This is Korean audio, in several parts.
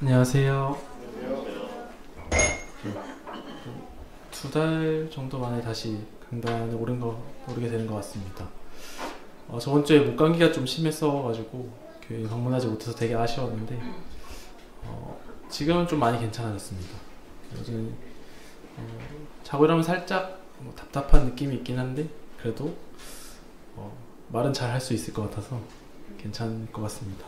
안녕하세요. 2달 정도 만에 다시 강단에 오르게 되는 것 같습니다. 저번 주에 목감기가 좀 심했어가지고 교회 방문하지 못해서 되게 아쉬웠는데 지금은 좀 많이 괜찮아졌습니다. 요즘 자고 일어나면 살짝 답답한 느낌이 있긴 한데 그래도 말은 잘 할 수 있을 것 같아서 괜찮을 것 같습니다.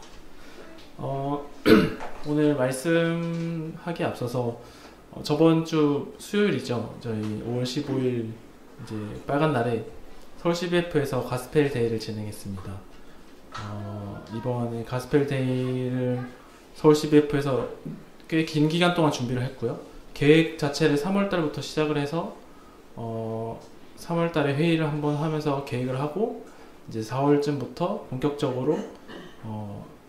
오늘 말씀하기에 앞서서 저번 주 수요일이죠. 저희 5월 15일 이제 빨간 날에 서울 CBF에서 가스펠 데이를 진행했습니다. 이번에 가스펠 데이를 서울 CBF에서 꽤 긴 기간 동안 준비를 했고요. 계획 자체를 3월 달부터 시작을 해서 3월 달에 회의를 한번 하면서 계획을 하고 이제 4월쯤부터 본격적으로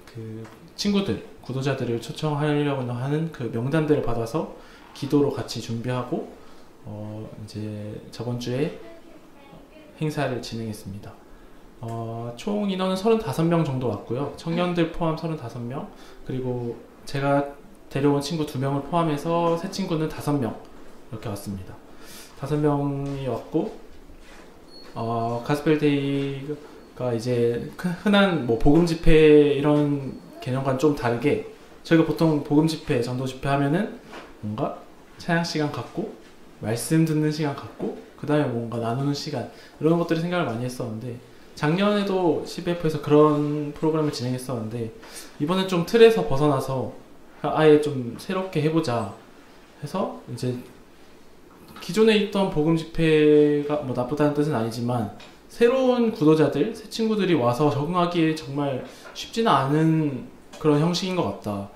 그 친구들, 구도자들을 초청하려고 하는 그 명단들을 받아서 기도로 같이 준비하고 이제 저번 주에 행사를 진행했습니다. 총 인원은 35명 정도 왔고요. 청년들 포함 35명, 그리고 제가 데려온 친구 2명을 포함해서 새 친구는 5명 이렇게 왔습니다. 5명이 왔고 가스펠데이가 이제 흔한 뭐 복음 집회 이런 개념과는 좀 다르게 저희가 보통 복음 집회, 전도 집회 하면은 뭔가 찬양 시간 갖고 말씀 듣는 시간 갖고 그 다음에 뭔가 나누는 시간 이런 것들을 생각을 많이 했었는데 작년에도 CBF에서 그런 프로그램을 진행했었는데 이번엔 좀 틀에서 벗어나서 아예 좀 새롭게 해보자 해서 이제 기존에 있던 복음 집회가 뭐 나쁘다는 뜻은 아니지만 새로운 구도자들, 새 친구들이 와서 적응하기에 정말 쉽지는 않은 그런 형식인 것 같다.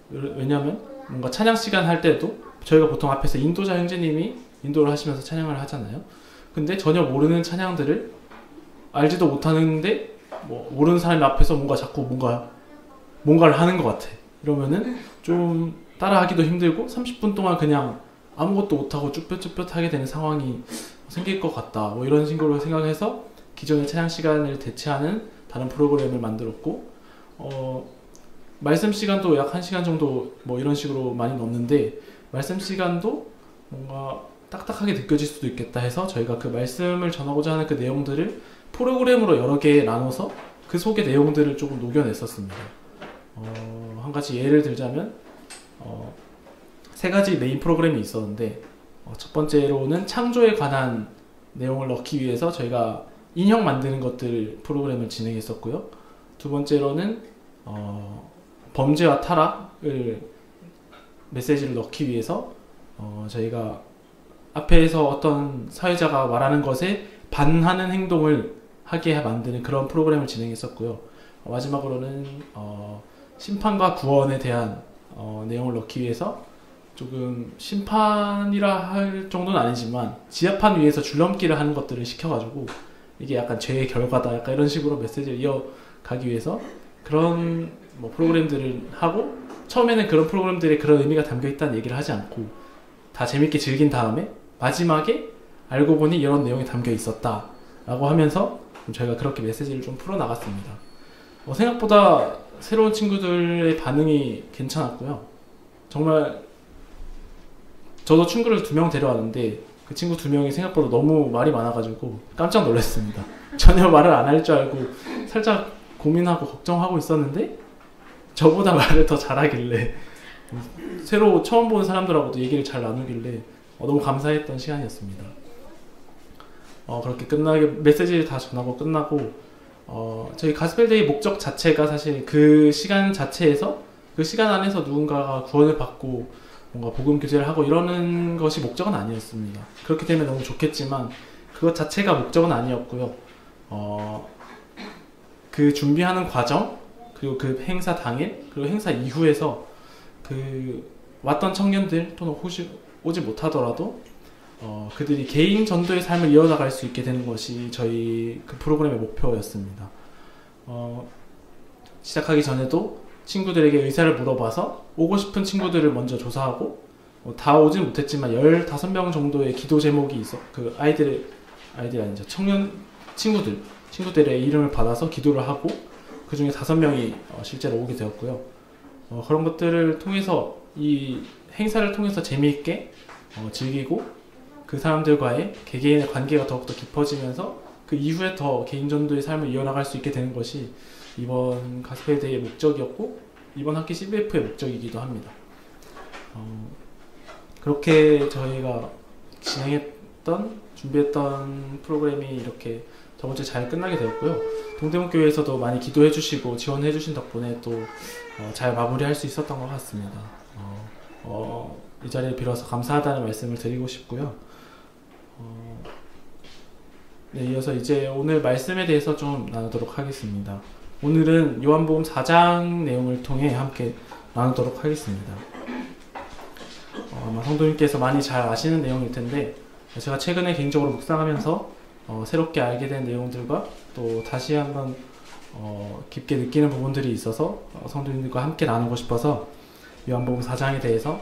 왜냐하면 뭔가 찬양 시간 할 때도 저희가 보통 앞에서 인도자 형제님이 인도를 하시면서 찬양을 하잖아요. 근데 전혀 모르는 찬양들을 알지도 못하는데 뭐 모르는 사람이 앞에서 뭔가 자꾸 뭔가를 하는 것 같아. 이러면은 좀 따라하기도 힘들고 30분 동안 그냥 아무것도 못하고 쭈뼛쭈뼛 하게 되는 상황이 생길 것 같다. 뭐 이런 식으로 생각해서 기존의 찬양 시간을 대체하는 다른 프로그램을 만들었고 말씀 시간도 약 1시간 정도 뭐 이런 식으로 많이 넣었는데 말씀 시간도 뭔가 딱딱하게 느껴질 수도 있겠다 해서 저희가 그 말씀을 전하고자 하는 그 내용들을 프로그램으로 여러 개 나눠서 그 속의 내용들을 조금 녹여냈었습니다. 한 가지 예를 들자면 3가지 메인 프로그램이 있었는데 첫 번째로는 창조에 관한 내용을 넣기 위해서 저희가 인형 만드는 것들 프로그램을 진행했었고요. 두 번째로는 범죄와 타락을 메시지를 넣기 위해서 저희가 앞에서 어떤 사회자가 말하는 것에 반하는 행동을 하게 만드는 그런 프로그램을 진행했었고요. 마지막으로는 심판과 구원에 대한 내용을 넣기 위해서 조금 심판이라 할 정도는 아니지만 지하판 위에서 줄넘기를 하는 것들을 시켜가지고 이게 약간 죄의 결과다 약간 이런 식으로 메시지를 이어가기 위해서 그런 뭐 프로그램들을 하고 처음에는 그런 프로그램들에 그런 의미가 담겨있다는 얘기를 하지 않고 다 재밌게 즐긴 다음에 마지막에 알고 보니 이런 내용이 담겨있었다 라고 하면서 저희가 그렇게 메시지를 좀 풀어나갔습니다. 생각보다 새로운 친구들의 반응이 괜찮았고요. 정말 저도 친구를 2명 데려왔는데 그 친구 2명이 생각보다 너무 말이 많아가지고 깜짝 놀랐습니다. 전혀 말을 안 할 줄 알고 살짝 고민하고 걱정하고 있었는데 저보다 말을 더 잘하길래 새로 처음 보는 사람들하고도 얘기를 잘 나누길래 너무 감사했던 시간이었습니다. 그렇게 끝나게 메시지를 다 전하고 끝나고 저희 가스펠데이 목적 자체가 사실 그 시간 자체에서 그 시간 안에서 누군가가 구원을 받고 뭔가 복음 교제를 하고 이러는 것이 목적은 아니었습니다. 그렇게 되면 너무 좋겠지만 그것 자체가 목적은 아니었고요. 그 준비하는 과정 그리고 그 행사 당일 그리고 행사 이후에서 그 왔던 청년들 또는 혹시 오지 못하더라도 그들이 개인 전도의 삶을 이어나갈 수 있게 되는 것이 저희 그 프로그램의 목표였습니다. 시작하기 전에도 친구들에게 의사를 물어봐서 오고 싶은 친구들을 먼저 조사하고 다 오진 못했지만 15명 정도의 기도 제목이 있어 그 아이들 아니죠. 청년 친구들의 이름을 받아서 기도를 하고 그 중에 5명이 실제로 오게 되었고요. 그런 것들을 통해서 이 행사를 통해서 재미있게 즐기고 그 사람들과의 개개인의 관계가 더욱더 깊어지면서 그 이후에 더 개인전도의 삶을 이어나갈 수 있게 되는 것이 이번 가스펠데이의 목적이었고 이번 학기 CBF의 목적이기도 합니다. 그렇게 저희가 준비했던 프로그램이 이렇게 저번 주에 잘 끝나게 되었고요. 동대문 교회에서도 많이 기도해 주시고 지원해 주신 덕분에 또 잘 마무리할 수 있었던 것 같습니다. 이 자리를 빌어서 감사하다는 말씀을 드리고 싶고요. 네, 이어서 이제 오늘 말씀에 대해서 좀 나누도록 하겠습니다. 오늘은 요한복음 4장 내용을 통해 함께 나누도록 하겠습니다. 아마 성도님께서 많이 잘 아시는 내용일 텐데 제가 최근에 개인적으로 묵상하면서 새롭게 알게 된 내용들과 또 다시 한번 깊게 느끼는 부분들이 있어서 성도님들과 함께 나누고 싶어서 요한복음 4장에 대해서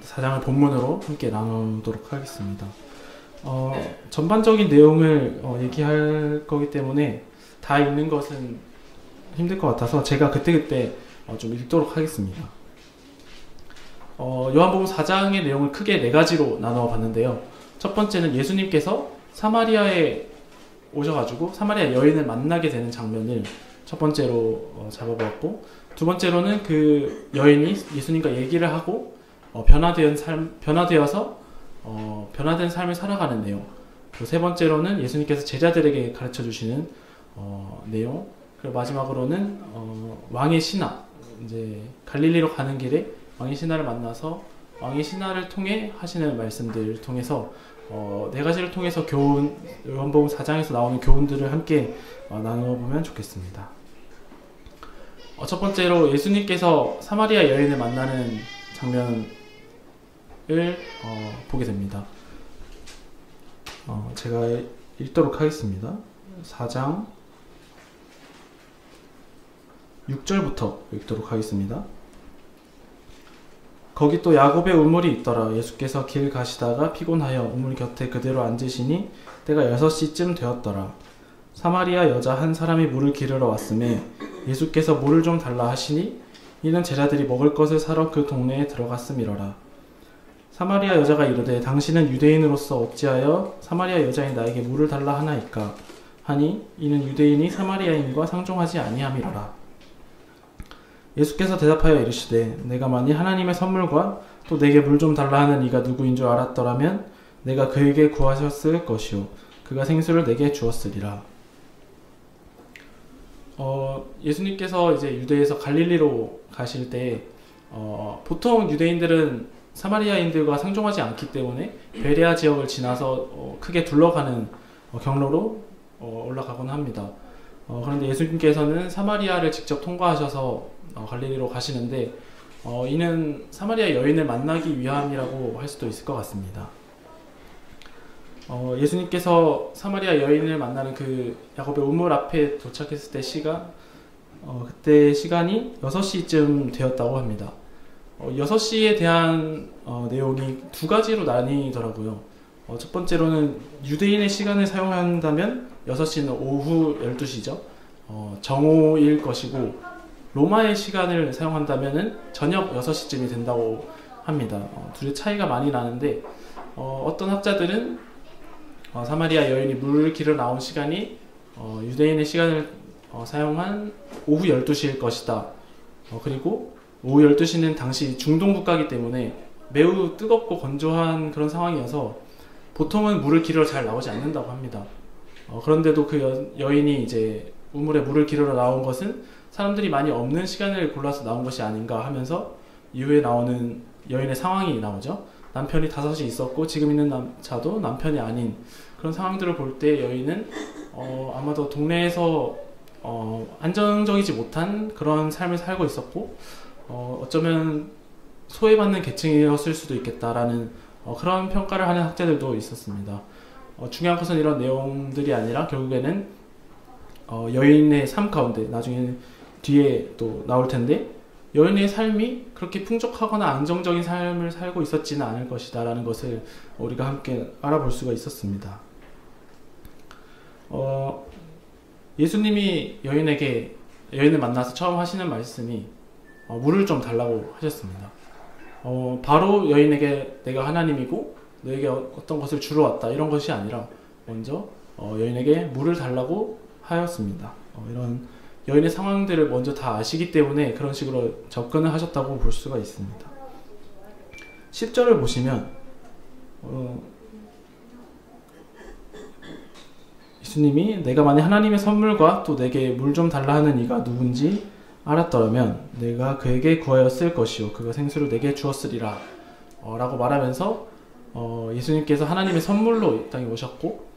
4장을 본문으로 함께 나누도록 하겠습니다. 전반적인 내용을 얘기할 거기 때문에 다 읽는 것은 힘들 것 같아서 제가 그때그때 좀 읽도록 하겠습니다. 요한복음 4장의 내용을 크게 4가지로 나누어 봤는데요. 첫 번째는 예수님께서 사마리아에 오셔가지고 사마리아 여인을 만나게 되는 장면을 첫 번째로 잡아보았고, 두 번째로는 그 여인이 예수님과 얘기를 하고 변화되어서 변화된 삶을 살아가는 내용, 그리고 세 번째로는 예수님께서 제자들에게 가르쳐 주시는 내용, 그리고 마지막으로는 왕의 신하, 이제 갈릴리로 가는 길에 왕의 신하를 만나서 왕의 신하를 통해 하시는 말씀들을 통해서 4가지를 통해서 요한복음 4장에서 나오는 교훈들을 함께 나누어 보면 좋겠습니다. 첫 번째로 예수님께서 사마리아 여인을 만나는 장면을 보게 됩니다. 제가 읽도록 하겠습니다. 4장 6절부터 읽도록 하겠습니다. 거기 또 야곱의 우물이 있더라. 예수께서 길 가시다가 피곤하여 우물 곁에 그대로 앉으시니 때가 6시쯤 되었더라. 사마리아 여자 한 사람이 물을 기르러 왔음에 예수께서 물을 좀 달라 하시니 이는 제자들이 먹을 것을 사러 그 동네에 들어갔음이러라. 사마리아 여자가 이르되 당신은 유대인으로서 어찌하여 사마리아 여자인 나에게 물을 달라 하나이까 하니 이는 유대인이 사마리아인과 상종하지 아니함이로라. 예수께서 대답하여 이르시되 내가 만일 하나님의 선물과 또 내게 물 좀 달라 하는 이가 누구인 줄 알았더라면 내가 그에게 구하셨을 것이요 그가 생수를 내게 주었으리라. 예수님께서 이제 유대에서 갈릴리로 가실 때 보통 유대인들은 사마리아인들과 상종하지 않기 때문에 베레아 지역을 지나서 크게 둘러가는 경로로 올라가곤 합니다. 그런데 예수님께서는 사마리아를 직접 통과하셔서 갈릴리로 가시는데 이는 사마리아 여인을 만나기 위함이라고 할 수도 있을 것 같습니다. 예수님께서 사마리아 여인을 만나는 그 야곱의 우물 앞에 도착했을 때 그때 시간이 6시쯤 되었다고 합니다. 6시에 대한 내용이 2가지로 나뉘더라고요. 첫 번째로는 유대인의 시간을 사용한다면 6시는 오후 12시죠. 정오일 것이고 로마의 시간을 사용한다면 저녁 6시쯤이 된다고 합니다. 둘의 차이가 많이 나는데 어떤 학자들은 사마리아 여인이 물 기르러 나온 시간이 유대인의 시간을 사용한 오후 12시일 것이다. 그리고 오후 12시는 당시 중동 국가이기 때문에 매우 뜨겁고 건조한 그런 상황이어서 보통은 물을 기르러 잘 나오지 않는다고 합니다. 그런데도 그 여인이 이제 우물에 물을 기르러 나온 것은 사람들이 많이 없는 시간을 골라서 나온 것이 아닌가 하면서 이후에 나오는 여인의 상황이 나오죠. 남편이 5이 있었고 지금 있는 자도 남편이 아닌 그런 상황들을 볼 때 여인은 아마도 동네에서 안정적이지 못한 그런 삶을 살고 있었고 어쩌면 소외받는 계층이었을 수도 있겠다라는 그런 평가를 하는 학자들도 있었습니다. 중요한 것은 이런 내용들이 아니라 결국에는 여인의 삶 가운데 나중에 뒤에 또 나올 텐데 여인의 삶이 그렇게 풍족하거나 안정적인 삶을 살고 있었지는 않을 것이다 라는 것을 우리가 함께 알아볼 수가 있었습니다. 예수님이 여인을 만나서 처음 하시는 말씀이 물을 좀 달라고 하셨습니다. 바로 여인에게 내가 하나님이고 너에게 어떤 것을 주러 왔다 이런 것이 아니라 먼저 여인에게 물을 달라고 하였습니다. 이런 여인의 상황들을 먼저 다 아시기 때문에 그런 식으로 접근을 하셨다고 볼 수가 있습니다. 10절을 보시면 예수님이 내가 만약 하나님의 선물과 또 내게 물 좀 달라 하는 이가 누군지 알았더라면 내가 그에게 구하였을 것이요 그가 생수를 내게 주었으리라 라고 말하면서 예수님께서 하나님의 선물로 이 땅에 오셨고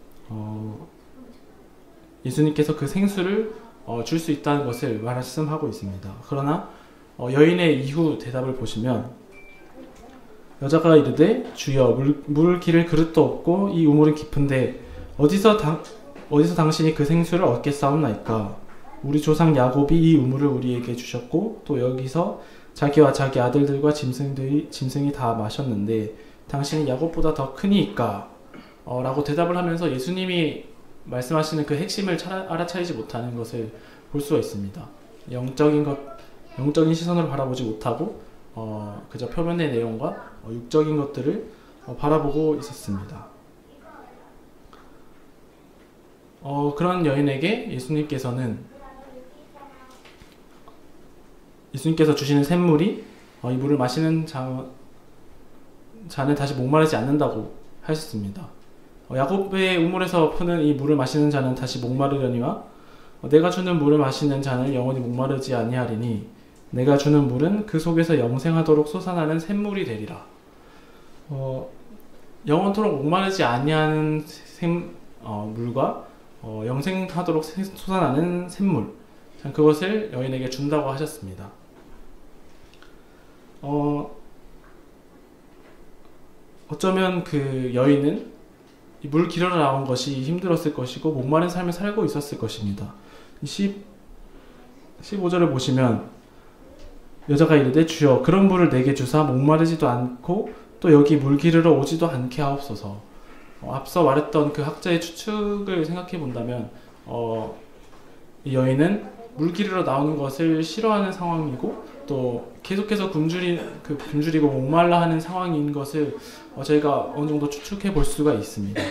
예수님께서 그 생수를 줄 수 있다는 것을 말씀하고 있습니다. 그러나 여인의 이후 대답을 보시면 여자가 이르되 주여 물 기를 그릇도 없고 이 우물은 깊은데 어디서 당신이 그 생수를 얻겠사옵나이까? 우리 조상 야곱이 이 우물을 우리에게 주셨고 또 여기서 자기와 자기 아들들과 짐승이 다 마셨는데 당신이 야곱보다 더 크니까? 라고 대답을 하면서 예수님이 말씀하시는 그 핵심을 알아차리지 못하는 것을 볼 수가 있습니다. 영적인 시선으로 바라보지 못하고 그저 표면의 내용과 육적인 것들을 바라보고 있었습니다. 그런 여인에게 예수님께서 주시는 샘물이 이 물을 마시는 자는 다시 목마르지 않는다고 하셨습니다. 야곱의 우물에서 푸는 이 물을 마시는 자는 다시 목마르려니와 내가 주는 물을 마시는 자는 영원히 목마르지 아니하리니 내가 주는 물은 그 속에서 영생하도록 솟아나는 샘물이 되리라. 영원토록 목마르지 아니하는 물과 영생하도록 솟아나는 샘물, 그것을 여인에게 준다고 하셨습니다. 어쩌면 그 여인은 물 길러 나온 것이 힘들었을 것이고 목마른 삶을 살고 있었을 것입니다. 15절을 보시면 여자가 이르되 주여 그런 물을 내게 주사 목마르지도 않고 또 여기 물 기르러 오지도 않게 하옵소서. 앞서 말했던 그 학자의 추측을 생각해 본다면 이 여인은 물 기르러 나오는 것을 싫어하는 상황이고 또 계속해서 굶주리고 목말라 하는 상황인 것을 저희가 어느 정도 추측해 볼 수가 있습니다.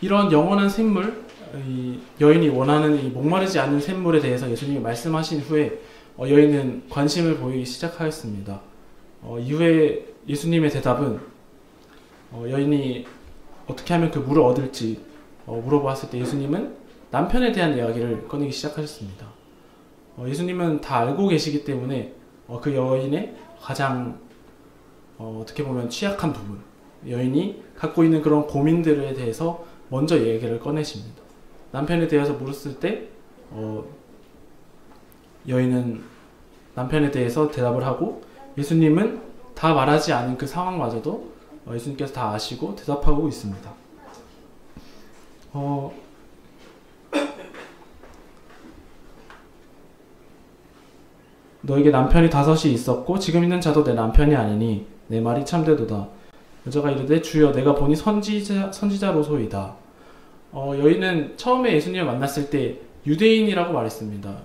이런 영원한 샘물, 이 여인이 원하는 이 목마르지 않는 샘물에 대해서 예수님이 말씀하신 후에 여인은 관심을 보이기 시작하였습니다. 이후에 예수님의 대답은 여인이 어떻게 하면 그 물을 얻을지 물어보았을 때 예수님은 남편에 대한 이야기를 꺼내기 시작하셨습니다. 예수님은 다 알고 계시기 때문에 그 여인의 가장 어떻게 보면 취약한 부분, 여인이 갖고 있는 그런 고민들에 대해서 먼저 얘기를 꺼내십니다. 남편에 대해서 물었을 때 여인은 남편에 대해서 대답을 하고 예수님은 다 말하지 않은 그 상황마저도 예수님께서 다 아시고 대답하고 있습니다. 너에게 남편이 5이 있었고 지금 있는 자도 내 남편이 아니니 내 말이 참되도다. 여자가 이르되 주여 내가 보니 선지자로소이다. 여인은 처음에 예수님을 만났을 때 유대인이라고 말했습니다.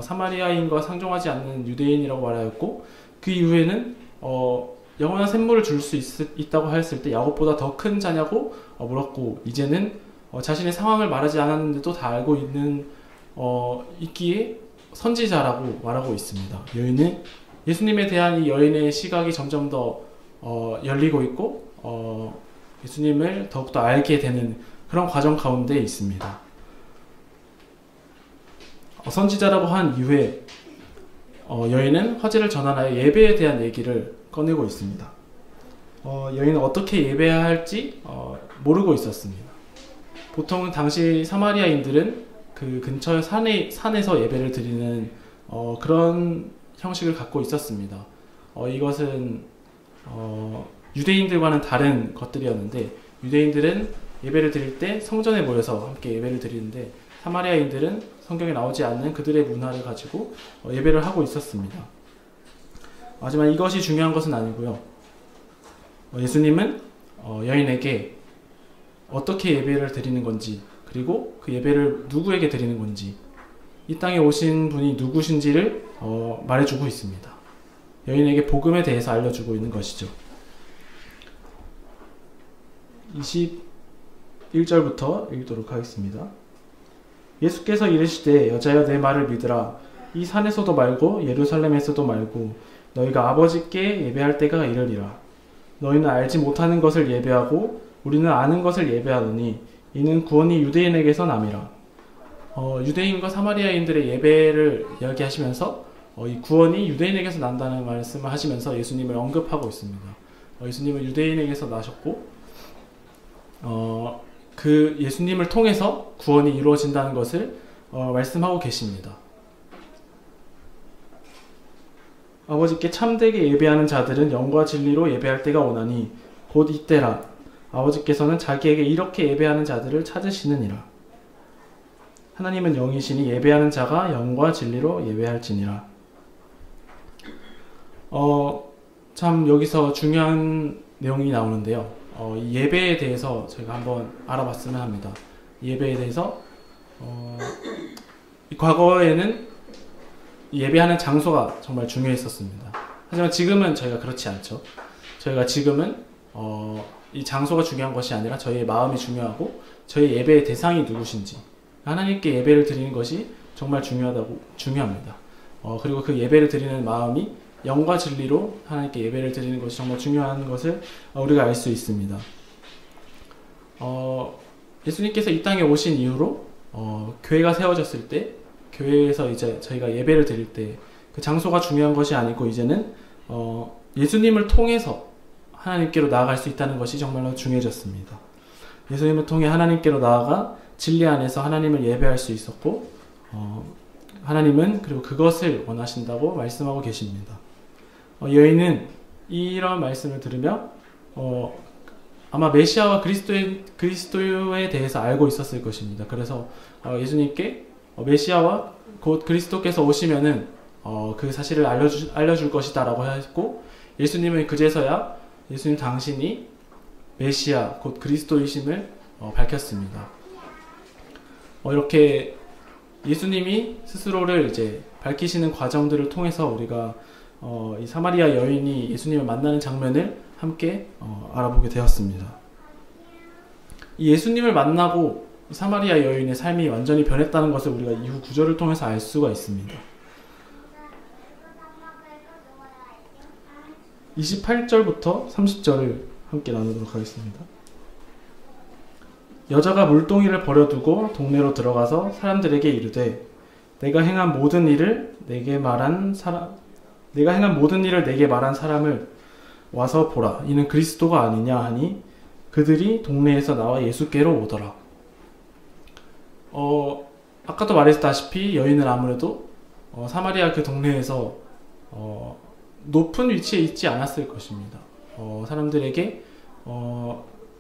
사마리아인과 상종하지 않는 유대인이라고 말하였고 그 이후에는 영원한 샘물을 줄 수 있다고 하였을 때 야곱보다 더 큰 자냐고 물었고 이제는 자신의 상황을 말하지 않았는데도 다 알고 있기에 선지자라고 말하고 있습니다. 여인은 예수님에 대한 이 여인의 시각이 점점 더 열리고 있고 예수님을 더욱더 알게 되는 그런 과정 가운데 있습니다. 선지자라고 한 이후에 여인은 화제를 전환하여 예배에 대한 얘기를 꺼내고 있습니다. 여인은 어떻게 예배해야 할지 모르고 있었습니다. 보통은 당시 사마리아인들은 그 근처의 산에서 예배를 드리는 그런 형식을 갖고 있었습니다. 이것은 유대인들과는 다른 것들이었는데 유대인들은 예배를 드릴 때 성전에 모여서 함께 예배를 드리는데 사마리아인들은 성경에 나오지 않는 그들의 문화를 가지고 예배를 하고 있었습니다. 하지만 이것이 중요한 것은 아니고요. 예수님은 여인에게 어떻게 예배를 드리는 건지 그리고 그 예배를 누구에게 드리는 건지, 이 땅에 오신 분이 누구신지를 말해주고 있습니다. 여인에게 복음에 대해서 알려주고 있는 것이죠. 21절부터 읽도록 하겠습니다. 예수께서 이르시되 여자여 내 말을 믿으라. 이 산에서도 말고 예루살렘에서도 말고 너희가 아버지께 예배할 때가 이르리라. 너희는 알지 못하는 것을 예배하고 우리는 아는 것을 예배하노니 이는 구원이 유대인에게서 남이라. 유대인과 사마리아인들의 예배를 이야기하시면서 이 구원이 유대인에게서 난다는 말씀을 하시면서 예수님을 언급하고 있습니다. 예수님은 유대인에게서 나셨고 그 예수님을 통해서 구원이 이루어진다는 것을 말씀하고 계십니다. 아버지께 참되게 예배하는 자들은 영과 진리로 예배할 때가 오나니 곧 이때라. 아버지께서는 자기에게 이렇게 예배하는 자들을 찾으시느니라. 하나님은 영이시니 예배하는 자가 영과 진리로 예배할지니라. 참 여기서 중요한 내용이 나오는데요. 이 예배에 대해서 제가 한번 알아봤으면 합니다. 예배에 대해서 과거에는 예배하는 장소가 정말 중요했었습니다. 하지만 지금은 저희가 그렇지 않죠. 저희가 지금은 이 장소가 중요한 것이 아니라 저희의 마음이 중요하고 저희 예배의 대상이 누구신지 하나님께 예배를 드리는 것이 정말 중요합니다. 그리고 그 예배를 드리는 마음이 영과 진리로 하나님께 예배를 드리는 것이 정말 중요한 것을 우리가 알 수 있습니다. 예수님께서 이 땅에 오신 이후로 교회가 세워졌을 때 교회에서 이제 저희가 예배를 드릴 때 그 장소가 중요한 것이 아니고 이제는 예수님을 통해서 하나님께로 나아갈 수 있다는 것이 정말로 중요해졌습니다. 예수님을 통해 하나님께로 나아가 진리 안에서 하나님을 예배할 수 있었고 하나님은 그리고 그것을 원하신다고 말씀하고 계십니다. 여인은 이런 말씀을 들으며 아마 메시아와 그리스도에 대해서 알고 있었을 것입니다. 그래서 예수님께 메시아와 곧 그리스도께서 오시면은 그 사실을 알려줄 것이다 라고 했고 예수님은 그제서야 예수님 당신이 메시아 곧 그리스도이심을 밝혔습니다. 이렇게 예수님이 스스로를 이제 밝히시는 과정들을 통해서 우리가 이 사마리아 여인이 예수님을 만나는 장면을 함께 알아보게 되었습니다. 이 예수님을 만나고 사마리아 여인의 삶이 완전히 변했다는 것을 우리가 이후 구절을 통해서 알 수가 있습니다. 28절부터 30절을 함께 나누도록 하겠습니다. 여자가 물동이를 버려두고 동네로 들어가서 사람들에게 이르되 내가 행한 모든 일을 내게 말한 사람을 와서 보라. 이는 그리스도가 아니냐 하니 그들이 동네에서 나와 예수께로 오더라. 아까도 말했다시피 여인은 아무래도 사마리아 그 동네에서 높은 위치에 있지 않았을 것입니다. 사람들에게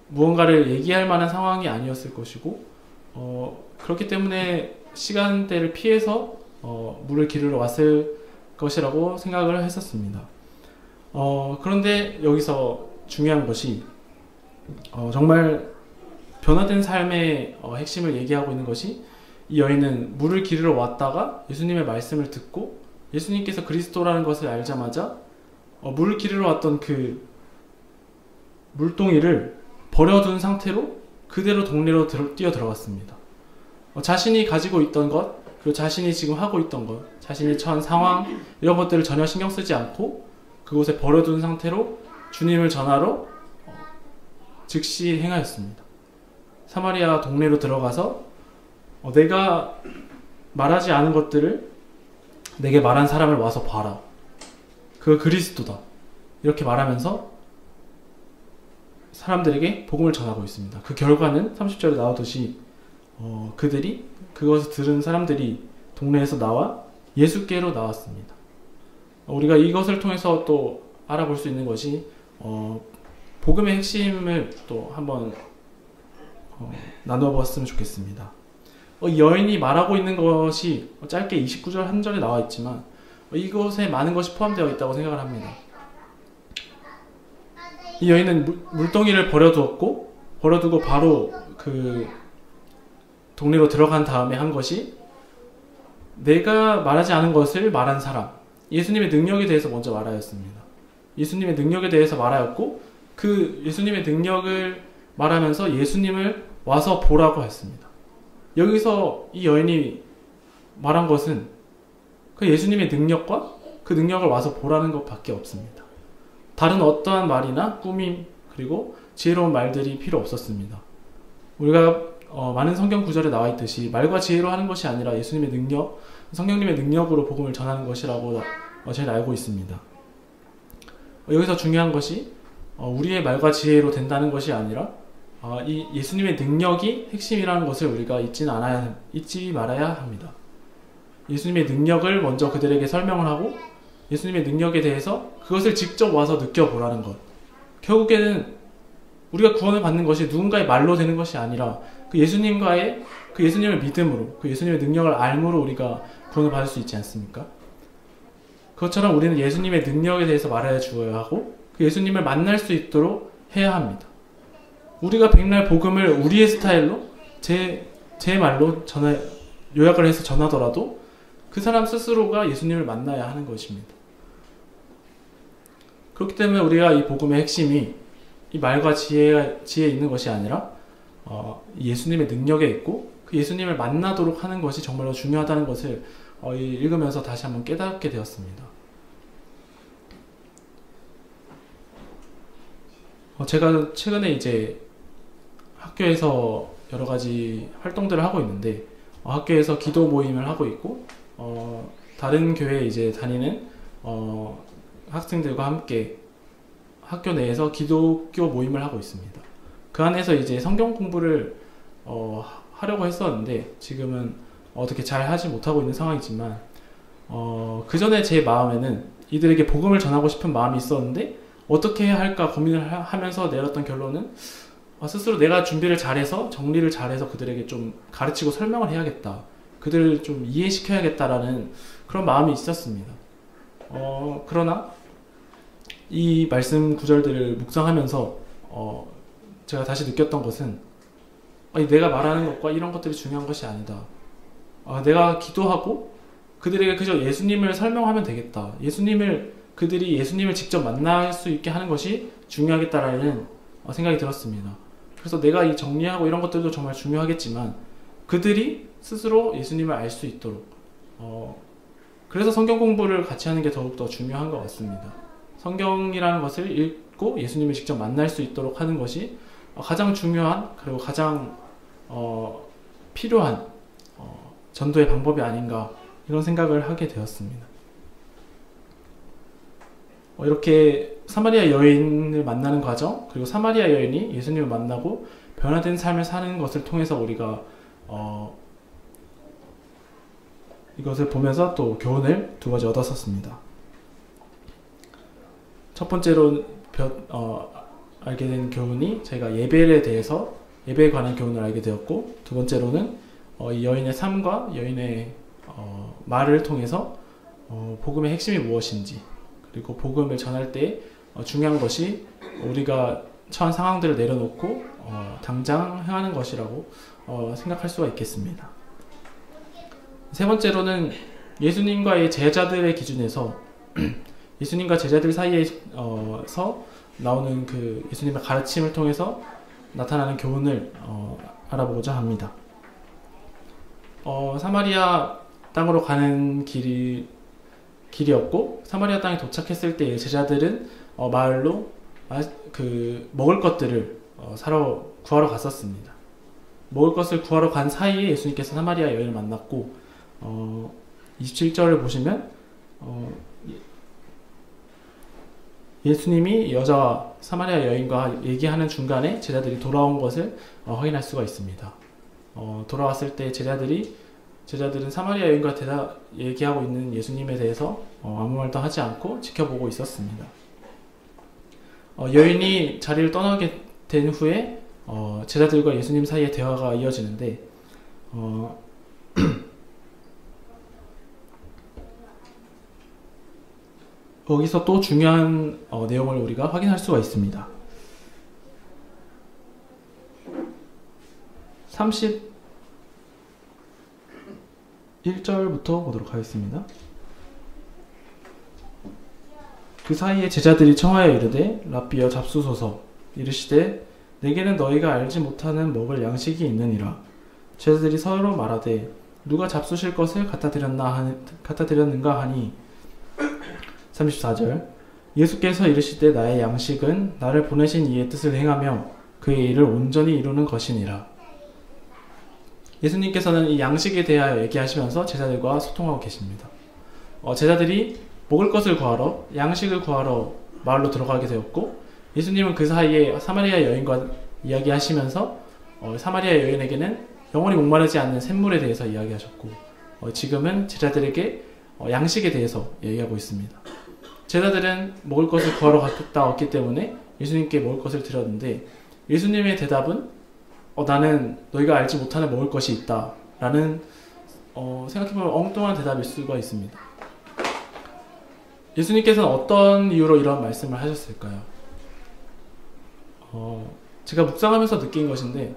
무언가를 얘기할 만한 상황이 아니었을 것이고 그렇기 때문에 시간대를 피해서 물을 기르러 왔을 것이라고 생각을 했었습니다. 그런데 여기서 중요한 것이 정말 변화된 삶의 핵심을 얘기하고 있는 것이 이 여인은 물을 기르러 왔다가 예수님의 말씀을 듣고 예수님께서 그리스도라는 것을 알자마자 물을 기르러 왔던 그 물동이를 버려둔 상태로 그대로 동네로 뛰어 들어갔습니다. 자신이 가지고 있던 것, 그리고 자신이 지금 하고 있던 것, 자신이 처한 상황 이런 것들을 전혀 신경 쓰지 않고 그곳에 버려둔 상태로 주님을 전하러 즉시 행하였습니다. 사마리아 동네로 들어가서 내가 말하지 않은 것들을 내게 말한 사람을 와서 봐라. 그 그리스도다. 이렇게 말하면서 사람들에게 복음을 전하고 있습니다. 그 결과는 30절에 나오듯이 그것을 들은 사람들이 동네에서 나와 예수께로 나왔습니다. 우리가 이것을 통해서 또 알아볼 수 있는 것이 복음의 핵심을 또 한번 나누어 보았으면 좋겠습니다. 여인이 말하고 있는 것이 짧게 29절 한 절에 나와 있지만 이것에 많은 것이 포함되어 있다고 생각을 합니다. 이 여인은 물동이를 버려두고 바로 그 동네로 들어간 다음에 한 것이 내가 말하지 않은 것을 말한 사람, 예수님의 능력에 대해서 먼저 말하였습니다. 예수님의 능력에 대해서 말하였고 그 예수님의 능력을 말하면서 예수님을 와서 보라고 했습니다. 여기서 이 여인이 말한 것은 그 예수님의 능력과 그 능력을 와서 보라는 것밖에 없습니다. 다른 어떠한 말이나 꾸밈 그리고 지혜로운 말들이 필요 없었습니다. 우리가 많은 성경 구절에 나와 있듯이 말과 지혜로 하는 것이 아니라 예수님의 능력, 성령님의 능력으로 복음을 전하는 것이라고 저희는 알고 있습니다. 여기서 중요한 것이 우리의 말과 지혜로 된다는 것이 아니라 이 예수님의 능력이 핵심이라는 것을 우리가 잊지 말아야 합니다. 예수님의 능력을 먼저 그들에게 설명을 하고 예수님의 능력에 대해서 그것을 직접 와서 느껴보라는 것. 결국에는 우리가 구원을 받는 것이 누군가의 말로 되는 것이 아니라 그 예수님을 믿음으로, 그 예수님의 능력을 알므로 우리가 구원을 받을 수 있지 않습니까? 그것처럼 우리는 예수님의 능력에 대해서 말해 주어야 하고 그 예수님을 만날 수 있도록 해야 합니다. 우리가 백날 복음을 우리의 스타일로 제 말로 요약을 해서 전하더라도 그 사람 스스로가 예수님을 만나야 하는 것입니다. 그렇기 때문에 우리가 이 복음의 핵심이 이 말과 지혜에 있는 것이 아니라 예수님의 능력에 있고 그 예수님을 만나도록 하는 것이 정말로 중요하다는 것을 읽으면서 다시 한번 깨닫게 되었습니다. 제가 최근에 이제 학교에서 여러 가지 활동들을 하고 있는데 학교에서 기도 모임을 하고 있고 다른 교회에 이제 다니는 학생들과 함께 학교 내에서 기독교 모임을 하고 있습니다. 그 안에서 이제 성경 공부를 하려고 했었는데 지금은 어떻게 잘 하지 못하고 있는 상황이지만 그 전에 제 마음에는 이들에게 복음을 전하고 싶은 마음이 있었는데 어떻게 해야 할까 고민을 하면서 내렸던 결론은 스스로 내가 준비를 잘해서 정리를 잘해서 그들에게 좀 가르치고 설명을 해야겠다. 그들을 좀 이해시켜야겠다라는 그런 마음이 있었습니다. 그러나 이 말씀 구절들을 묵상하면서 제가 다시 느꼈던 것은 내가 말하는 것과 이런 것들이 중요한 것이 아니다. 내가 기도하고 그들에게 그저 예수님을 설명하면 되겠다. 그들이 예수님을 직접 만날 수 있게 하는 것이 중요하겠다라는 생각이 들었습니다. 그래서 내가 이 정리하고 이런 것들도 정말 중요하겠지만 그들이 스스로 예수님을 알 수 있도록 그래서 성경 공부를 같이 하는 게 더욱더 중요한 것 같습니다. 성경이라는 것을 읽고 예수님을 직접 만날 수 있도록 하는 것이 가장 중요한 그리고 가장 필요한 전도의 방법이 아닌가 이런 생각을 하게 되었습니다. 이렇게 사마리아 여인을 만나는 과정 그리고 사마리아 여인이 예수님을 만나고 변화된 삶을 사는 것을 통해서 우리가 이것을 보면서 또 교훈을 두 가지 얻었었습니다. 첫 번째로 알게 된 교훈이 저희가 예배에 관한 교훈을 알게 되었고 두 번째로는 이 여인의 삶과 여인의 말을 통해서 복음의 핵심이 무엇인지 그리고 복음을 전할 때 중요한 것이 우리가 처한 상황들을 내려놓고 당장 행하는 것이라고 생각할 수가 있겠습니다. 세 번째로는 예수님과의 제자들의 기준에서 예수님과 제자들 사이에서 나오는 그 예수님의 가르침을 통해서 나타나는 교훈을 알아보고자 합니다. 사마리아 땅으로 가는 길이었고 사마리아 땅에 도착했을 때 제자들은 마을로 먹을 것들을 구하러 갔었습니다. 먹을 것을 구하러 간 사이에 예수님께서 사마리아 여인을 만났고 27절을 보시면 예수님이 여자와 사마리아 여인과 얘기하는 중간에 제자들이 돌아온 것을 확인할 수가 있습니다. 돌아왔을 때 제자들은 사마리아 여인과 얘기하고 있는 예수님에 대해서 아무 말도 하지 않고 지켜보고 있었습니다. 여인이 자리를 떠나게 된 후에 제자들과 예수님 사이에 대화가 이어지는데 거기서 또 중요한 내용을 우리가 확인할 수가 있습니다. 30 1절부터 보도록 하겠습니다. 그 사이에 제자들이 청하여 이르되 랍비여 잡수소서. 이르시되 내게는 너희가 알지 못하는 먹을 양식이 있느니라. 제자들이 서로 말하되 누가 잡수실 것을 갖다 드렸는가 하니 34절 예수께서 이르시되 나의 양식은 나를 보내신 이의 뜻을 행하며 그의 일을 온전히 이루는 것이니라. 예수님께서는 이 양식에 대하여 얘기하시면서 제자들과 소통하고 계십니다. 제자들이 먹을 것을 구하러, 양식을 구하러 마을로 들어가게 되었고, 예수님은 그 사이에 사마리아 여인과 이야기하시면서 사마리아 여인에게는 영원히 목마르지 않는 샘물에 대해서 이야기하셨고, 지금은 제자들에게 양식에 대해서 얘기하고 있습니다. 제자들은 먹을 것을 구하러 갔다 왔기 때문에 예수님께 먹을 것을 드렸는데, 예수님의 대답은 나는 너희가 알지 못하는 먹을 것이 있다 라는 생각해보면 엉뚱한 대답일 수가 있습니다. 예수님께서는 어떤 이유로 이런 말씀을 하셨을까요? 제가 묵상하면서 느낀 것인데,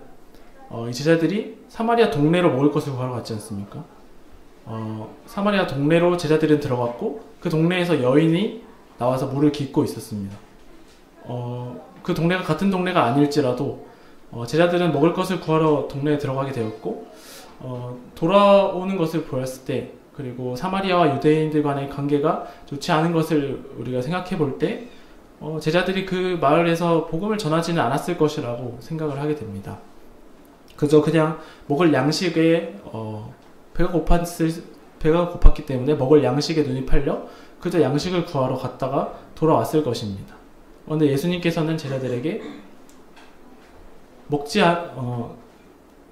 이 제자들이 사마리아 동네로 먹을 것을 구하러 갔지 않습니까? 사마리아 동네로 제자들은 들어갔고, 그 동네에서 여인이 나와서 물을 깃고 있었습니다. 그 동네가 같은 동네가 아닐지라도 제자들은 먹을 것을 구하러 동네에 들어가게 되었고, 돌아오는 것을 보았을 때, 그리고 사마리아와 유대인들 간의 관계가 좋지 않은 것을 우리가 생각해 볼 때 제자들이 그 마을에서 복음을 전하지는 않았을 것이라고 생각을 하게 됩니다. 그저 그냥 먹을 양식에 배가 고팠기 때문에 먹을 양식에 눈이 팔려 그저 양식을 구하러 갔다가 돌아왔을 것입니다. 그런데 예수님께서는 제자들에게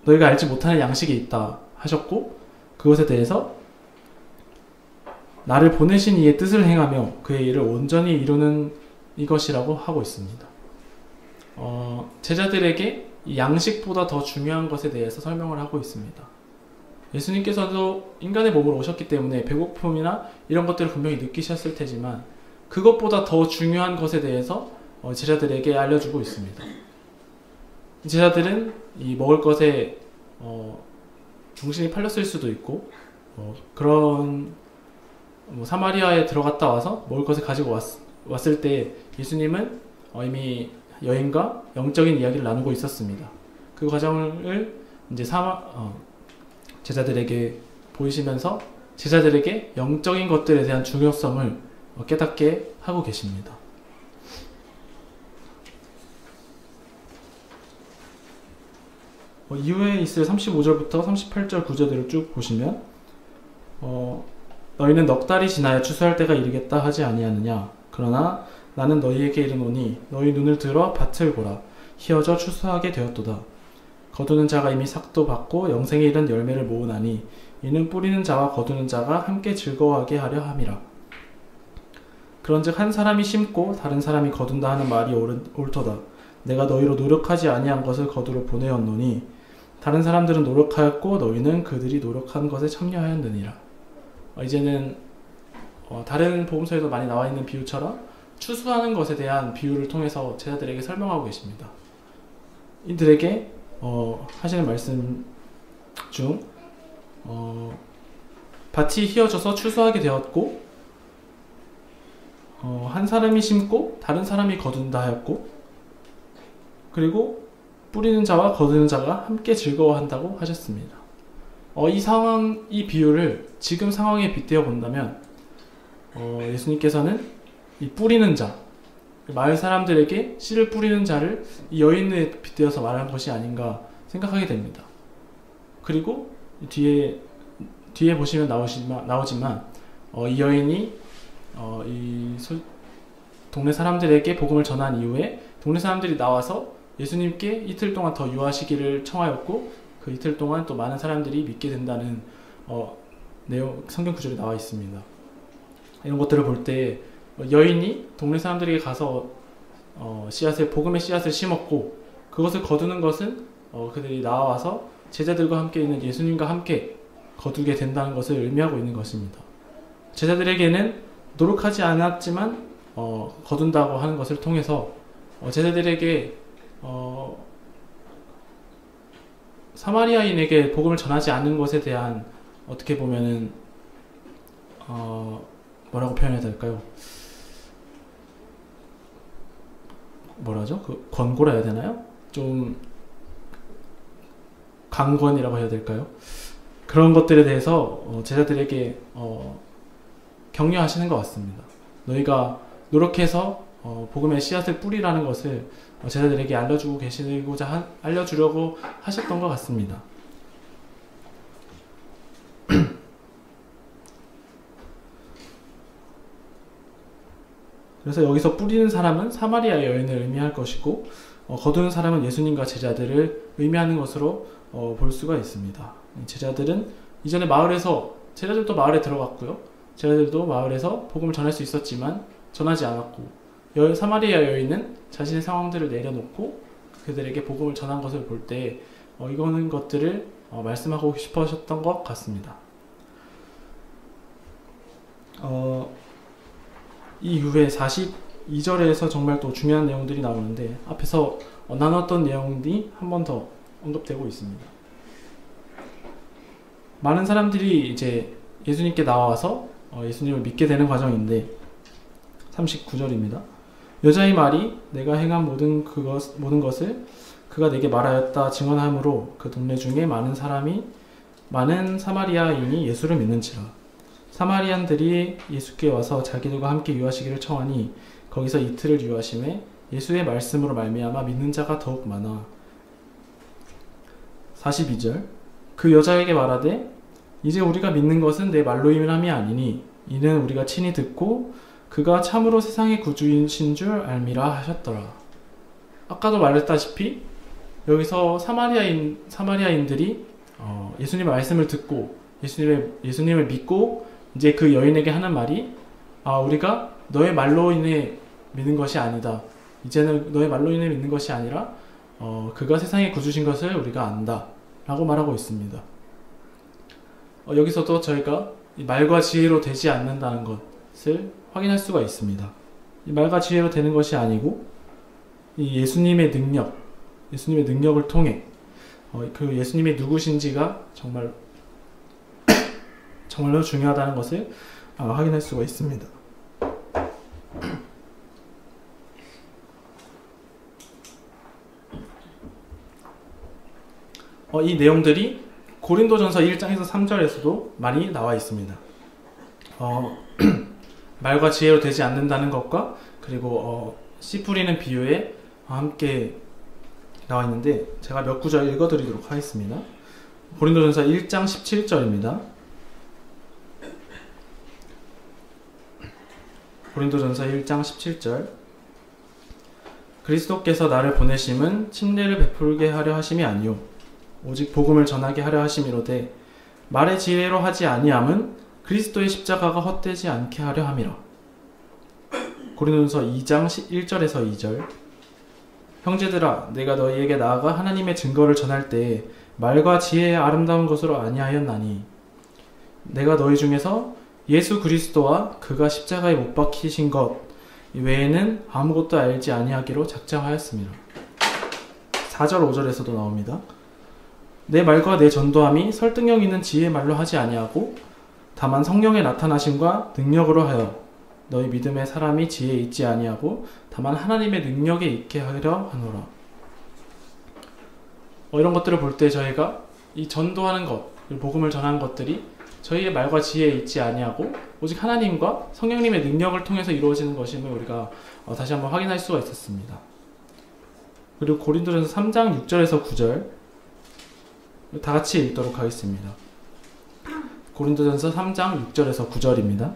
너희가 알지 못하는 양식이 있다 하셨고, 그것에 대해서 나를 보내신 이의 뜻을 행하며 그의 일을 온전히 이루는 이것이라고 하고 있습니다. 제자들에게 이 양식보다 더 중요한 것에 대해서 설명을 하고 있습니다. 예수님께서도 인간의 몸으로 오셨기 때문에 배고픔이나 이런 것들을 분명히 느끼셨을 테지만 그것보다 더 중요한 것에 대해서 제자들에게 알려주고 있습니다. 제자들은 이 먹을 것에 정신이 팔렸을 수도 있고, 그런 사마리아에 들어갔다 와서 먹을 것을 가지고 왔을 때 예수님은 이미 여인과 영적인 이야기를 나누고 있었습니다. 그 과정을 이제 제자들에게 보이시면서 제자들에게 영적인 것들에 대한 중요성을 깨닫게 하고 계십니다. 이후에 있을 35절부터 38절 구절들을 쭉 보시면 너희는 넉 달이 지나야 추수할 때가 이르겠다 하지 아니하느냐. 그러나 나는 너희에게 이르노니 너희 눈을 들어 밭을 보라. 희어져 추수하게 되었도다. 거두는 자가 이미 삭도 받고 영생에 이른 열매를 모으나니 이는 뿌리는 자와 거두는 자가 함께 즐거워하게 하려 함이라. 그런즉 한 사람이 심고 다른 사람이 거둔다 하는 말이 옳도다. 내가 너희로 노력하지 아니한 것을 거두러 보내었노니 다른 사람들은 노력하였고 너희는 그들이 노력한 것에 참여하였느니라. 이제는 다른 복음서에도 많이 나와 있는 비유처럼 추수하는 것에 대한 비유를 통해서 제자들에게 설명하고 계십니다. 이들에게 하시는 말씀 중 밭이 휘어져서 추수하게 되었고 한 사람이 심고 다른 사람이 거둔다 하였고, 그리고 뿌리는 자와 거두는 자가 함께 즐거워한다고 하셨습니다. 이 비유를 지금 상황에 빗대어 본다면 예수님께서는 이 뿌리는 자, 마을 사람들에게 씨를 뿌리는 자를 이 여인에 빗대어서 말한 것이 아닌가 생각하게 됩니다. 그리고 뒤에 보시면 나오지만 이 여인이 동네 사람들에게 복음을 전한 이후에 동네 사람들이 나와서 예수님께 이틀 동안 더 유하시기를 청하였고, 그 이틀 동안 또 많은 사람들이 믿게 된다는 성경 구절이 나와 있습니다. 이런 것들을 볼 때 여인이 동네 사람들에게 가서 복음의 씨앗을 심었고, 그것을 거두는 것은 그들이 나와서 제자들과 함께 있는 예수님과 함께 거두게 된다는 것을 의미하고 있는 것입니다. 제자들에게는 노력하지 않았지만 거둔다고 하는 것을 통해서 제자들에게 사마리아인에게 복음을 전하지 않는 것에 대한 어떻게 보면은 뭐라고 표현해야 될까요? 뭐라죠? 그 권고라 해야 되나요? 좀 강권이라고 해야 될까요? 그런 것들에 대해서 제자들에게 격려하시는 것 같습니다. 너희가 노력해서 복음의 씨앗을 뿌리라는 것을 제자들에게 알려주려고 하셨던 것 같습니다. 그래서 여기서 뿌리는 사람은 사마리아 여인을 의미할 것이고 거두는 사람은 예수님과 제자들을 의미하는 것으로 볼 수가 있습니다. 제자들은 이전에 제자들도 마을에 들어갔고요. 제자들도 마을에서 복음을 전할 수 있었지만 전하지 않았고, 사마리아 여인은 자신의 상황들을 내려놓고 그들에게 복음을 전한 것을 볼 때 이거는 것들을 말씀하고 싶으셨던 것 같습니다. 이 이후에 42절에서 정말 또 중요한 내용들이 나오는데, 앞에서 나눴던 내용이 한 번 더 언급되고 있습니다. 많은 사람들이 이제 예수님께 나와서 예수님을 믿게 되는 과정인데, 39절입니다. 여자의 말이 내가 행한 모든 것을 그가 내게 말하였다 증언함으로 그 동네 중에 많은 사마리아인이 예수를 믿는지라. 사마리안들이 예수께 와서 자기들과 함께 유하시기를 청하니 거기서 이틀을 유하심에 예수의 말씀으로 말미암아 믿는 자가 더욱 많아. 42절 그 여자에게 말하되 이제 우리가 믿는 것은 내 말로임이람이 아니니 이는 우리가 친히 듣고 그가 참으로 세상의 구주이신 줄 알미라 하셨더라. 아까도 말했다시피 여기서 사마리아인들이 예수님의 말씀을 듣고 예수님을 믿고 이제 그 여인에게 하는 말이 우리가 너의 말로 인해 믿는 것이 아니다. 이제는 너의 말로 인해 믿는 것이 아니라 그가 세상의 구주신 것을 우리가 안다 라고 말하고 있습니다. 여기서도 저희가 이 말과 지혜로 되지 않는다는 것을 확인할 수가 있습니다. 이 말과 지혜로 되는 것이 아니고 이 예수님의 능력을 통해 그 예수님이 누구신지가 정말로 중요하다는 것을 확인할 수가 있습니다. 이 내용들이 고린도전서 1장에서 3절에서도 많이 나와 있습니다. 말과 지혜로 되지 않는다는 것과 그리고 씨 뿌리는 비유에 함께 나와 있는데, 제가 몇 구절 읽어드리도록 하겠습니다. 고린도전서 1장 17절입니다. 고린도전서 1장 17절 그리스도께서 나를 보내심은 침례를 베풀게 하려 하심이 아니요 오직 복음을 전하게 하려 하심이로되 말의 지혜로 하지 아니함은 그리스도의 십자가가 헛되지 않게 하려 함이라. 고린도전서 2장 1절에서 2절 형제들아 내가 너희에게 나아가 하나님의 증거를 전할 때에 말과 지혜의 아름다운 것으로 아니하였나니 내가 너희 중에서 예수 그리스도와 그가 십자가에 못 박히신 것 외에는 아무것도 알지 아니하기로 작정하였습니다. 4절 5절에서도 나옵니다. 내 말과 내 전도함이 설득력 있는 지혜의 말로 하지 아니하고 다만 성령의 나타나심과 능력으로 하여 너희 믿음의 사람이 지혜에 있지 아니하고 다만 하나님의 능력에 있게 하려 하노라. 이런 것들을 볼 때 저희가 이 전도하는 것, 복음을 전하는 것들이 저희의 말과 지혜에 있지 아니하고 오직 하나님과 성령님의 능력을 통해서 이루어지는 것임을 우리가 다시 한번 확인할 수가 있었습니다. 그리고 고린도전서 3장 6절에서 9절 다 같이 읽도록 하겠습니다. 고린도전서 3장 6절에서 9절입니다.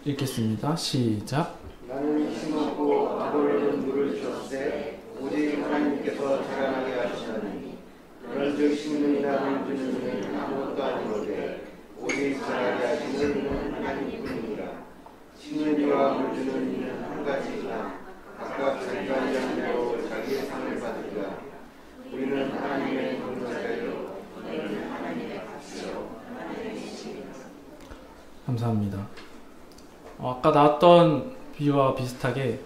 읽겠습니다. 시작. 나는 심었고 아볼로는 물을 주었으되 오직 하나님께서 자라나게 하시나니 그런즉 심는 이나 물 주는 이는 아무것도 아니로되 오직 자라게 하시는 이는 하나님뿐이니라. 심는 이와 물 주는 이는 한 가지이나 각각 자기가 일한 대로 자기의 상을 받으리라. 우리는 하나님의 동역자요 너희는 하나님의 같이요 하나님의 신이라. 감사합니다. 아까 나왔던 비유와 비슷하게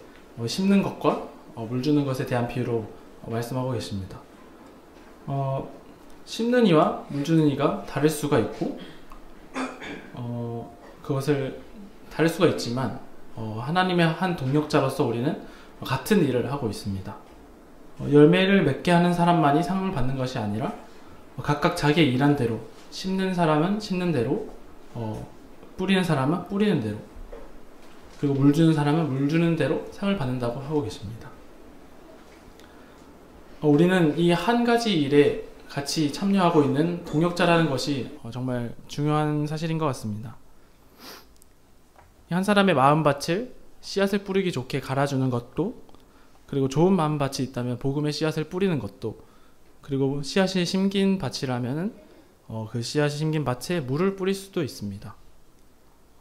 심는 것과 물 주는 것에 대한 비유로 말씀하고 계십니다. 심는 이와 물 주는 이가 다를 수가 있고 그것을 다를 수가 있지만 하나님의 한 동력자로서 우리는 같은 일을 하고 있습니다. 열매를 맺게 하는 사람만이 상을 받는 것이 아니라 각각 자기의 일한 대로, 심는 사람은 심는 대로, 뿌리는 사람은 뿌리는 대로, 그리고 물 주는 사람은 물 주는 대로 상을 받는다고 하고 계십니다. 우리는 이 한 가지 일에 같이 참여하고 있는 동역자라는 것이 정말 중요한 사실인 것 같습니다. 한 사람의 마음밭을 씨앗을 뿌리기 좋게 갈아주는 것도, 그리고 좋은 마음밭이 있다면 복음의 씨앗을 뿌리는 것도, 그리고 씨앗이 심긴 밭이라면 그 씨앗이 심긴 밭에 물을 뿌릴 수도 있습니다.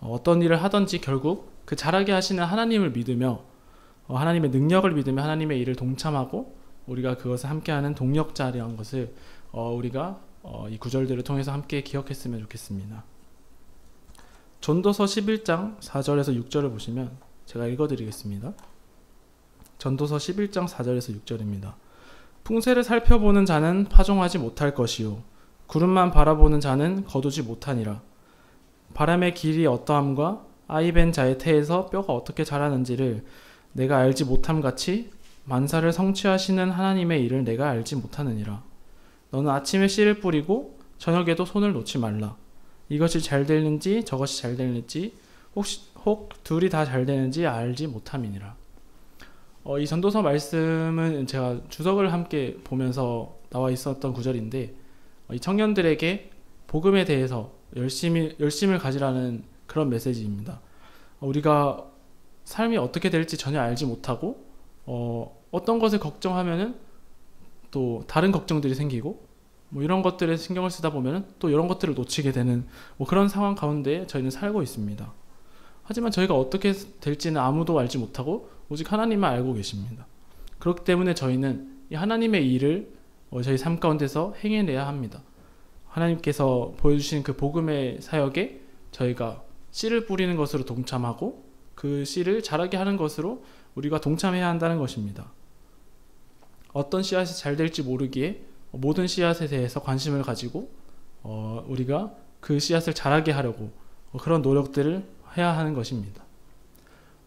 어떤 일을 하든지 결국 그 자라게 하시는 하나님을 믿으며 하나님의 능력을 믿으며 하나님의 일을 동참하고 우리가 그것을 함께하는 동력자라는 것을 우리가 이 구절들을 통해서 함께 기억했으면 좋겠습니다. 전도서 11장 4절에서 6절을 보시면 제가 읽어드리겠습니다. 전도서 11장 4절에서 6절입니다. 풍세를 살펴보는 자는 파종하지 못할 것이요 구름만 바라보는 자는 거두지 못하니라. 바람의 길이 어떠함과 아이벤 자의 태에서 뼈가 어떻게 자라는지를 내가 알지 못함같이 만사를 성취하시는 하나님의 일을 내가 알지 못하느니라. 너는 아침에 씨를 뿌리고 저녁에도 손을 놓지 말라. 이것이 잘 되는지 저것이 잘 되는지 혹 둘이 다 잘 되는지 알지 못함이니라. 이 전도서 말씀은 제가 주석을 함께 보면서 나와 있었던 구절인데 이 청년들에게 복음에 대해서 열심을 가지라는 그런 메시지입니다. 우리가 삶이 어떻게 될지 전혀 알지 못하고 어떤 것을 걱정하면은 또 다른 걱정들이 생기고 이런 것들에 신경을 쓰다 보면은 또 이런 것들을 놓치게 되는 그런 상황 가운데 저희는 살고 있습니다. 하지만 저희가 어떻게 될지는 아무도 알지 못하고 오직 하나님만 알고 계십니다. 그렇기 때문에 저희는 이 하나님의 일을 저희 삶 가운데서 행해내야 합니다. 하나님께서 보여주신 그 복음의 사역에 저희가 씨를 뿌리는 것으로 동참하고 그 씨를 자라게 하는 것으로 우리가 동참해야 한다는 것입니다. 어떤 씨앗이 잘 될지 모르기에 모든 씨앗에 대해서 관심을 가지고 우리가 그 씨앗을 자라게 하려고 그런 노력들을 해야 하는 것입니다.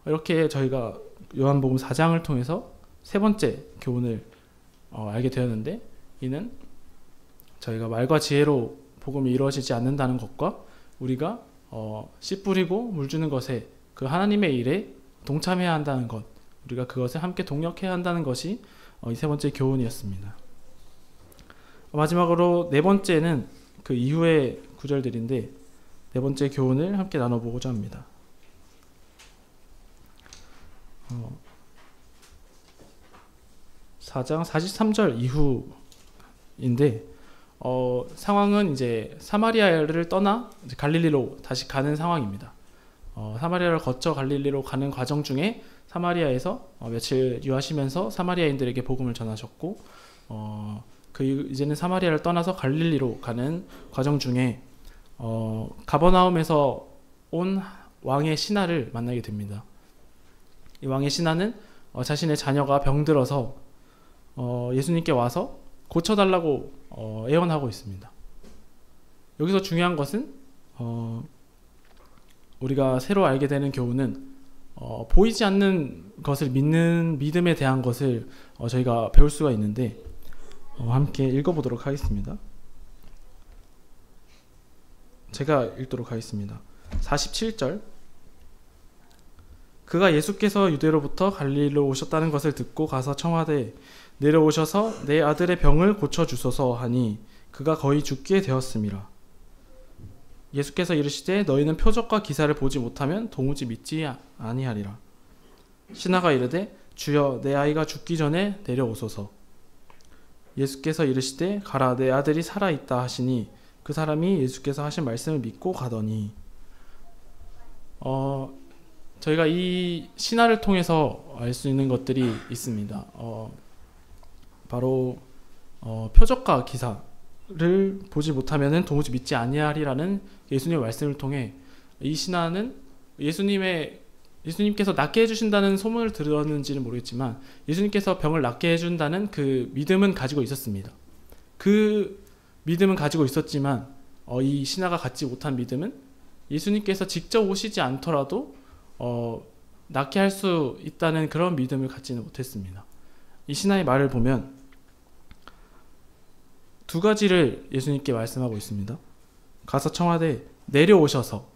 이렇게 저희가 요한복음 4장을 통해서 세 번째 교훈을 알게 되었는데, 이는 저희가 말과 지혜로 복음이 이루어지지 않는다는 것과 우리가 씨 뿌리고 물 주는 것에 그 하나님의 일에 동참해야 한다는 것, 우리가 그것을 함께 동력해야 한다는 것이 이 세 번째 교훈이었습니다. 마지막으로 네 번째는 그 이후의 구절들인데 네 번째 교훈을 함께 나눠보고자 합니다. 4장 43절 이후인데 상황은 이제 사마리아를 떠나 이제 갈릴리로 다시 가는 상황입니다. 사마리아를 거쳐 갈릴리로 가는 과정 중에 사마리아에서 며칠 유하시면서 사마리아인들에게 복음을 전하셨고 이제는 사마리아를 떠나서 갈릴리로 가는 과정 중에 가버나움에서 온 왕의 신하를 만나게 됩니다. 이 왕의 신하는 자신의 자녀가 병들어서 예수님께 와서 고쳐달라고 애원하고 있습니다. 여기서 중요한 것은 우리가 새로 알게 되는 교훈은 보이지 않는 것을 믿는 믿음에 대한 것을 저희가 배울 수가 있는데 함께 읽어보도록 하겠습니다. 제가 읽도록 하겠습니다. 47절. 그가 예수께서 유대로부터 갈릴리로 오셨다는 것을 듣고 가서 청하되 내려오셔서 내 아들의 병을 고쳐주소서 하니 그가 거의 죽게 되었음이라. 예수께서 이르시되 너희는 표적과 기사를 보지 못하면 도무지 믿지 아니하리라. 신하가 이르되 주여 내 아이가 죽기 전에 내려오소서. 예수께서 이르시되 가라 내 아들이 살아있다 하시니 그 사람이 예수께서 하신 말씀을 믿고 가더니 저희가 이 신화를 통해서 알 수 있는 것들이 있습니다. 바로 표적과 기사를 보지 못하면 도무지 믿지 아니하리라는 예수님의 말씀을 통해 이 신화는 예수님의 예수님께서 낫게 해주신다는 소문을 들었는지는 모르겠지만 예수님께서 병을 낫게 해준다는 그 믿음은 가지고 있었습니다. 그 믿음은 가지고 있었지만 이 신하가 갖지 못한 믿음은 예수님께서 직접 오시지 않더라도 낫게 할 수 있다는 그런 믿음을 갖지는 못했습니다. 이 신하의 말을 보면 두 가지를 예수님께 말씀하고 있습니다. 가서 청하되 내려오셔서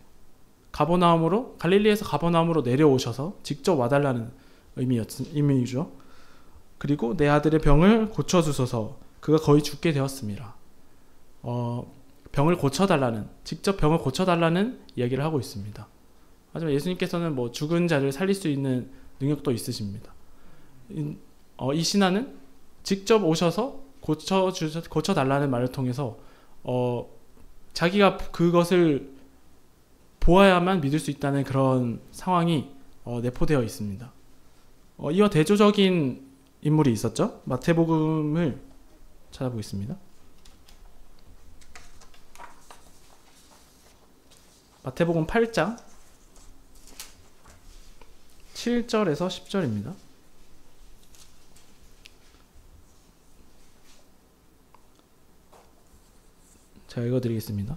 갈릴리에서 가버나움으로 내려오셔서 직접 와달라는 의미죠. 그리고 내 아들의 병을 고쳐주소서 그가 거의 죽게 되었습니다. 병을 고쳐달라는 직접 병을 고쳐달라는 이야기를 하고 있습니다. 하지만 예수님께서는 뭐 죽은 자를 살릴 수 있는 능력도 있으십니다. 이 신하는 직접 오셔서 고쳐달라는 말을 통해서 자기가 그것을 보아야만 믿을 수 있다는 그런 상황이 내포되어 있습니다. 이와 대조적인 인물이 있었죠. 마태복음을 찾아보겠습니다. 마태복음 8장 7절에서 10절입니다. 제가 읽어드리겠습니다.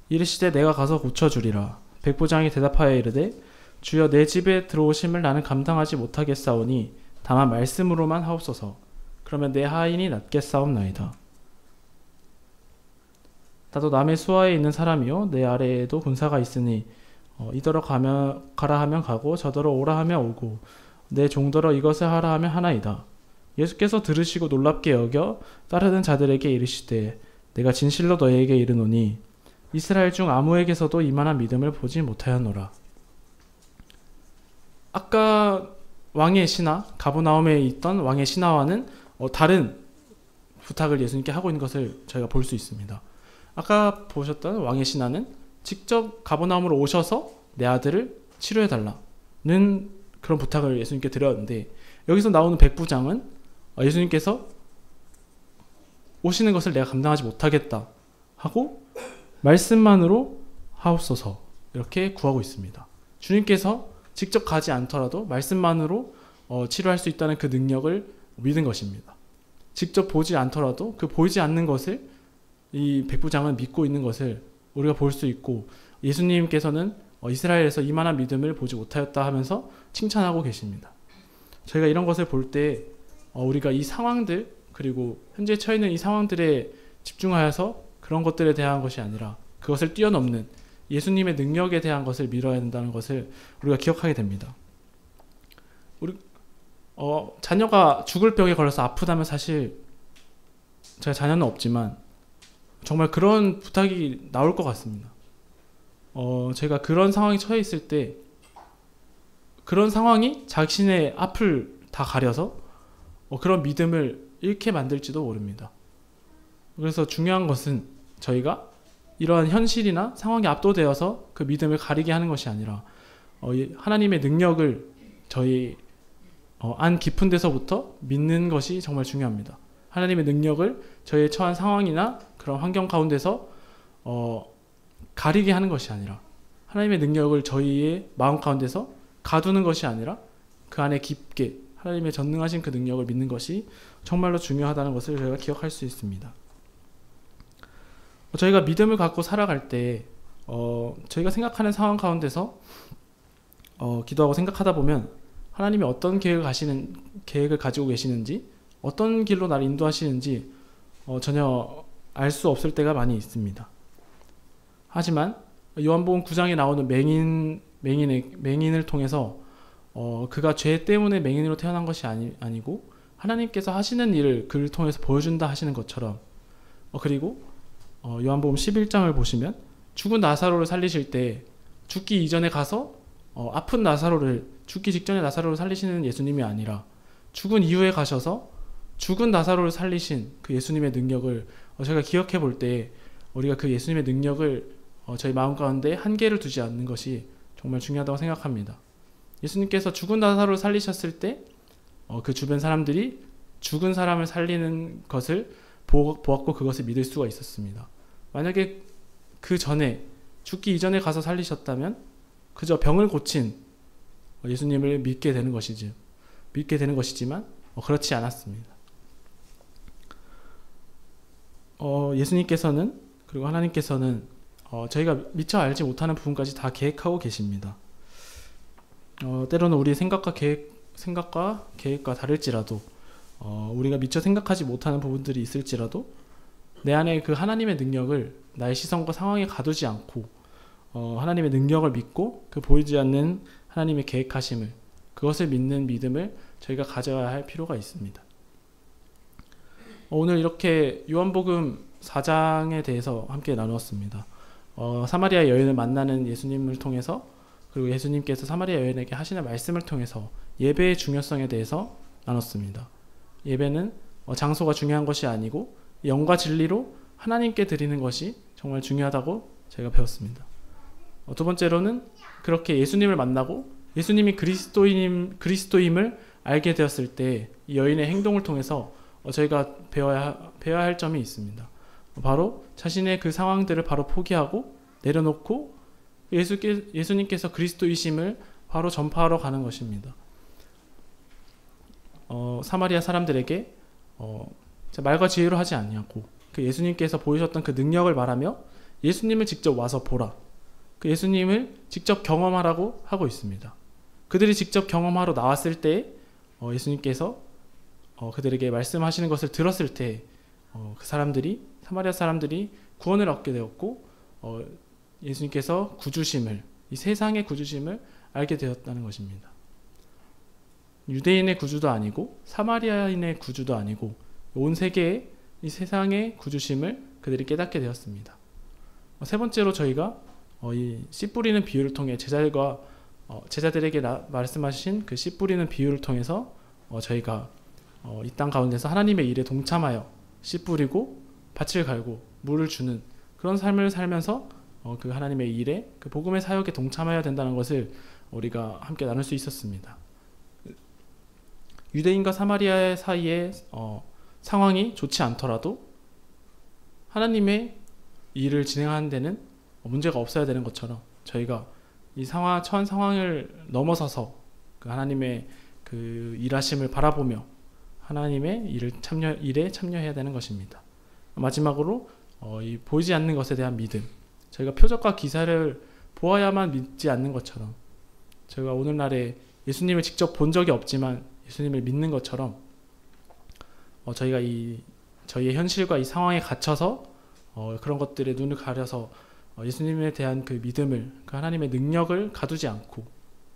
이르시되 내가 가서 고쳐주리라. 백부장이 대답하여 이르되 주여 내 집에 들어오심을 나는 감당하지 못하겠사오니 다만 말씀으로만 하옵소서. 그러면 내 하인이 낫겠사옵나이다. 나도 남의 수하에 있는 사람이요 내 아래에도 군사가 있으니 이더러 가라 하면 가고 저더러 오라 하면 오고 내 종더러 이것을 하라 하면 하나이다. 예수께서 들으시고 놀랍게 여겨 따르는 자들에게 이르시되 내가 진실로 너희에게 이르노니 이스라엘 중 아무에게서도 이만한 믿음을 보지 못하였노라. 아까 왕의 신하 가버나움에 있던 왕의 신하와는 다른 부탁을 예수님께 하고 있는 것을 저희가 볼 수 있습니다. 아까 보셨던 왕의 신하는 직접 가버나움으로 오셔서 내 아들을 치료해달라는 그런 부탁을 예수님께 드렸는데 여기서 나오는 백부장은 예수님께서 오시는 것을 내가 감당하지 못하겠다 하고 말씀만으로 하옵소서 이렇게 구하고 있습니다. 주님께서 직접 가지 않더라도 말씀만으로 치료할 수 있다는 그 능력을 믿은 것입니다. 직접 보지 않더라도 그 보이지 않는 것을 이 백부장은 믿고 있는 것을 우리가 볼 수 있고 예수님께서는 이스라엘에서 이만한 믿음을 보지 못하였다 하면서 칭찬하고 계십니다. 저희가 이런 것을 볼 때 우리가 이 상황들 그리고 현재 처해 있는 이 상황들에 집중하여서 그런 것들에 대한 것이 아니라 그것을 뛰어넘는 예수님의 능력에 대한 것을 믿어야 된다는 것을 우리가 기억하게 됩니다. 자녀가 죽을 병에 걸려서 아프다면 사실 제가 자녀는 없지만 정말 그런 부탁이 나올 것 같습니다. 제가 그런 상황에 처해 있을 때 그런 상황이 자신의 앞을 다 가려서 그런 믿음을 잃게 만들지도 모릅니다. 그래서 중요한 것은 저희가 이러한 현실이나 상황에 압도되어서 그 믿음을 가리게 하는 것이 아니라 하나님의 능력을 저희 안 깊은 데서부터 믿는 것이 정말 중요합니다. 하나님의 능력을 저희의 처한 상황이나 그런 환경 가운데서 가리게 하는 것이 아니라 하나님의 능력을 저희의 마음 가운데서 가두는 것이 아니라 그 안에 깊게 하나님의 전능하신 그 능력을 믿는 것이 정말로 중요하다는 것을 저희가 기억할 수 있습니다. 저희가 믿음을 갖고 살아갈 때 저희가 생각하는 상황 가운데서 기도하고 생각하다 보면 하나님이 어떤 계획을 가지고 계시는지 어떤 길로 나를 인도하시는지 전혀 알 수 없을 때가 많이 있습니다. 하지만 요한복음 9장에 나오는 맹인을 통해서 그가 죄 때문에 맹인으로 태어난 것이 아니고 하나님께서 하시는 일을 그를 통해서 보여준다 하시는 것처럼 그리고 요한복음 11장을 보시면 죽은 나사로를 살리실 때 죽기 이전에 가서 아픈 나사로를 죽기 직전에 나사로를 살리시는 예수님이 아니라 죽은 이후에 가셔서 죽은 나사로를 살리신 그 예수님의 능력을 저희가 기억해 볼 때 우리가 그 예수님의 능력을 저희 마음 가운데 한계를 두지 않는 것이 정말 중요하다고 생각합니다. 예수님께서 죽은 나사로를 살리셨을 때 그 주변 사람들이 죽은 사람을 살리는 것을 보았고 그것을 믿을 수가 있었습니다. 만약에 그 전에 죽기 이전에 가서 살리셨다면 그저 병을 고친 예수님을 믿게 되는 것이지만 그렇지 않았습니다. 예수님께서는 그리고 하나님께서는 저희가 미처 알지 못하는 부분까지 다 계획하고 계십니다. 때로는 우리의 생각과 계획과 다를지라도 우리가 미처 생각하지 못하는 부분들이 있을지라도 내 안에 그 하나님의 능력을 나의 시선과 상황에 가두지 않고 하나님의 능력을 믿고 그 보이지 않는 하나님의 계획하심을 그것을 믿는 믿음을 저희가 가져야 할 필요가 있습니다. 오늘 이렇게 요한복음 4장에 대해서 함께 나누었습니다. 사마리아 여인을 만나는 예수님을 통해서 그리고 예수님께서 사마리아 여인에게 하시는 말씀을 통해서 예배의 중요성에 대해서 나눴습니다. 예배는 장소가 중요한 것이 아니고 영과 진리로 하나님께 드리는 것이 정말 중요하다고 제가 배웠습니다. 두 번째로는 그렇게 예수님을 만나고 예수님이 그리스도임을 알게 되었을 때 이 여인의 행동을 통해서 저희가 배워야 할 점이 있습니다. 바로 자신의 그 상황들을 바로 포기하고 내려놓고 예수님께서 그리스도이심을 바로 전파하러 가는 것입니다. 사마리아 사람들에게 말과 지혜로 하지 않냐고 그 예수님께서 보이셨던 그 능력을 말하며 예수님을 직접 와서 보라. 그 예수님을 직접 경험하라고 하고 있습니다. 그들이 직접 경험하러 나왔을 때 예수님께서 그들에게 말씀하시는 것을 들었을 때 그 사마리아 사람들이 구원을 얻게 되었고 예수님께서 구주심을 이 세상의 구주심을 알게 되었다는 것입니다. 유대인의 구주도 아니고 사마리아인의 구주도 아니고 온 세계의 이 세상의 구주심을 그들이 깨닫게 되었습니다. 세 번째로 저희가 이 씨 뿌리는 비유를 통해 제자들에게 말씀하신 그 씨 뿌리는 비유를 통해서 저희가 이 땅 가운데서 하나님의 일에 동참하여 씨 뿌리고 밭을 갈고 물을 주는 그런 삶을 살면서 그 하나님의 일에 그 복음의 사역에 동참해야 된다는 것을 우리가 함께 나눌 수 있었습니다. 유대인과 사마리아 사이의 상황이 좋지 않더라도 하나님의 일을 진행하는 데는 문제가 없어야 되는 것처럼 저희가 이 처한 상황을 넘어서서 그 하나님의 그 일하심을 바라보며 하나님의 일에 참여해야 되는 것입니다. 마지막으로 이 보이지 않는 것에 대한 믿음, 저희가 표적과 기사를 보아야만 믿지 않는 것처럼 저희가 오늘날에 예수님을 직접 본 적이 없지만 예수님을 믿는 것처럼 저희가 저희의 현실과 이 상황에 갇혀서 그런 것들에 눈을 가려서 예수님에 대한 그 믿음을 그 하나님의 능력을 가두지 않고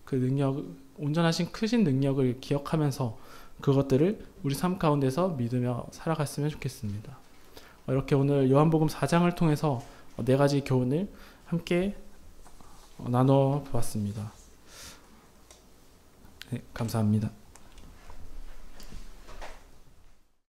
그 능력 온전하신 크신 능력을 기억하면서 그것들을 우리 삶 가운데서 믿으며 살아갔으면 좋겠습니다. 이렇게 오늘 요한복음 4장을 통해서 4가지 교훈을 함께 나눠 보았습니다. 네, 감사합니다.